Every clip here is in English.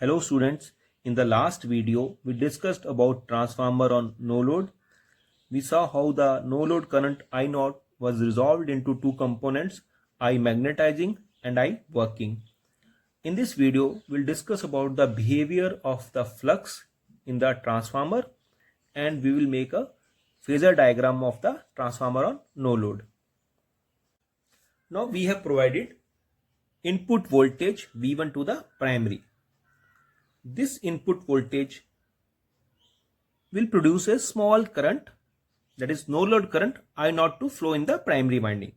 Hello students, in the last video we discussed about transformer on no load. We saw how the no load current I0 was resolved into two components, I magnetizing and I working. In this video we'll discuss about the behavior of the flux in the transformer and we will make a phasor diagram of the transformer on no load. Now we have provided input voltage V1 to the primary. This input voltage will produce a small current, that is no load current I0 to flow in the primary winding.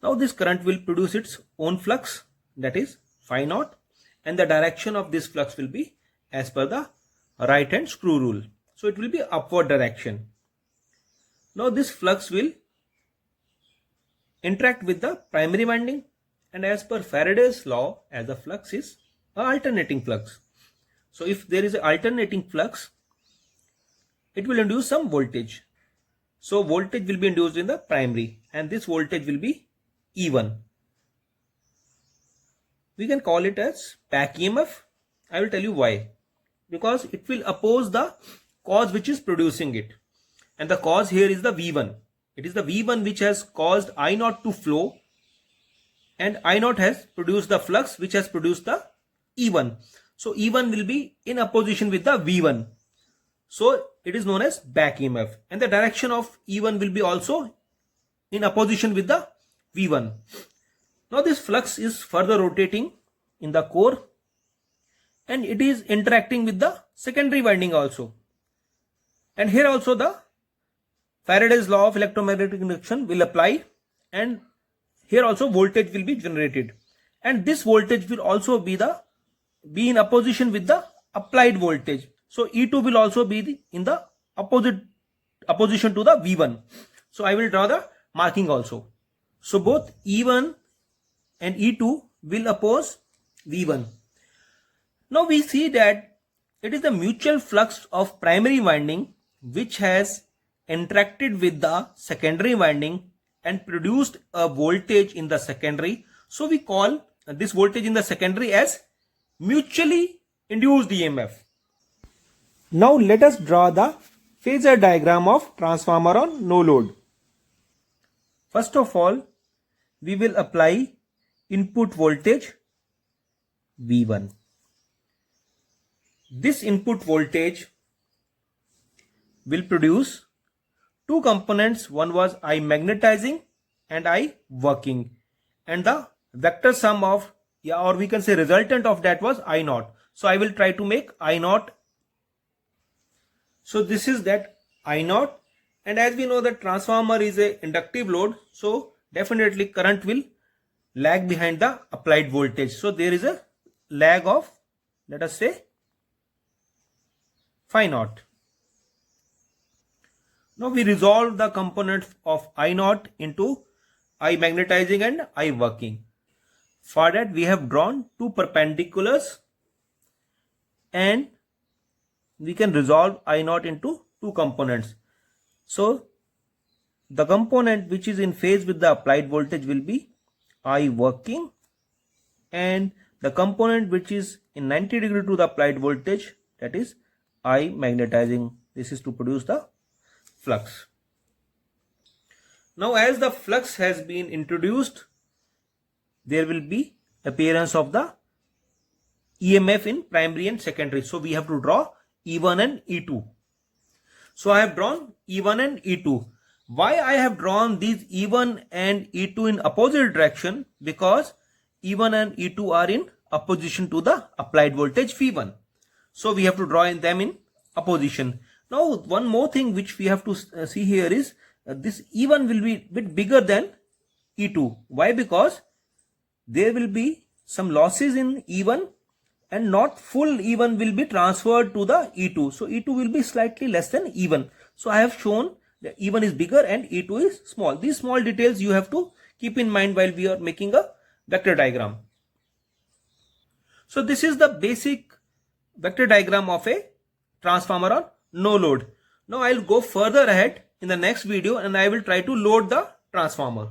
Now this current will produce its own flux, that is phi naught, and the direction of this flux will be as per the right hand screw rule. So it will be upward direction. Now this flux will interact with the primary winding, and as per Faraday's law, as the flux is alternating flux. So if there is an alternating flux, it will induce some voltage. So voltage will be induced in the primary and this voltage will be E1. We can call it as back EMF. I will tell you why. Because it will oppose the cause which is producing it. And the cause here is the V1. It is the V1 which has caused I0 to flow, and I0 has produced the flux which has produced the E1. So E1 will be in opposition with the V1. So it is known as back EMF. And the direction of E1 will be also in opposition with the V1. Now this flux is further rotating in the core and it is interacting with the secondary winding also. And here also the Faraday's law of electromagnetic induction will apply, and here also voltage will be generated. And this voltage will also be in opposition with the applied voltage. So E2 will also be in the opposition to the V1. So I will draw the marking also. So both E1 and E2 will oppose V1. Now we see that it is the mutual flux of primary winding which has interacted with the secondary winding and produced a voltage in the secondary. So we call this voltage in the secondary as mutually induced EMF. Now let us draw the phasor diagram of transformer on no load. First of all, we will apply input voltage V1. This input voltage will produce two components. One was I magnetizing and I working, and the vector sum of, or we can say resultant of that, was I0. So I will try to make I0. So this is that I0, and as we know that transformer is a inductive load, so definitely current will lag behind the applied voltage. So there is a lag of, let us say, phi naught. Now we resolve the components of I0 into I magnetizing and I working. For that we have drawn two perpendiculars and we can resolve I0 into two components. So the component which is in phase with the applied voltage will be I working, and the component which is in 90 degree to the applied voltage, that is I magnetizing. This is to produce the flux. Now as the flux has been introduced, there will be appearance of the EMF in primary and secondary. So we have to draw E1 and E2. So I have drawn E1 and E2. Why I have drawn these E1 and E2 in opposite direction? Because E1 and E2 are in opposition to the applied voltage V1. So we have to draw them in opposition. Now one more thing which we have to see here is this E1 will be a bit bigger than E2. Why? Because there will be some losses in E1 and not full E1 will be transferred to the E2. So E2 will be slightly less than E1. So I have shown that E1 is bigger and E2 is small. These small details you have to keep in mind while we are making a vector diagram. So this is the basic vector diagram of a transformer on no load. Now I will go further ahead in the next video and I will try to load the transformer.